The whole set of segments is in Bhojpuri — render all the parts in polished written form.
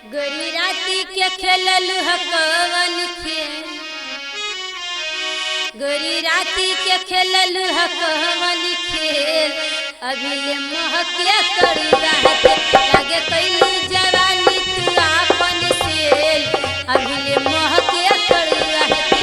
गोरी राती के खेललू हकवन खेल, गोरी राती के खेललू हकवन खेल, अभी ले महके करुआ के लागे कैलू जवानी तू आपन सेल, अभी ले महके करुआ के।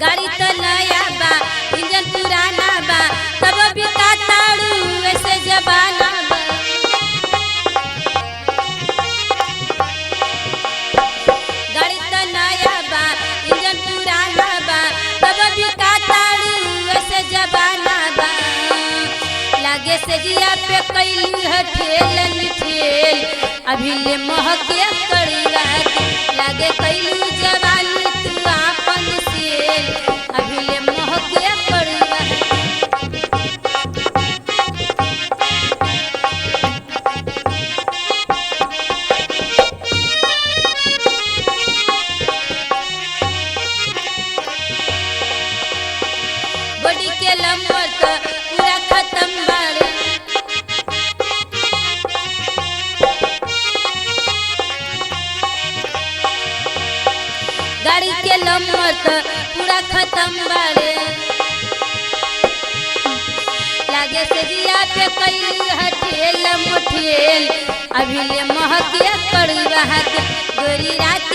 गाड़ी तो नया बा इंजन पुराना बा तब भी काताड़ू ऐसे जबाना बा। गाड़ी तो नया बा इंजन पुराना बा तब भी काताड़ू ऐसे जबाना बा। लागे से जिया पे कैलू है ठेल ठेल, अभी ले महके करुआ के लागे कैलू जवानी तू आपन सेल, अभी ले महके करुआ के। बॉडी के लंबर तो पूरा खत्म बाड़े, गाड़ी के लंबर तो पूरा खत्म बाड़े। लागे से जिया पे कैलू है ठेल मुठेल, अभी ले महके करुआ के गोरी रात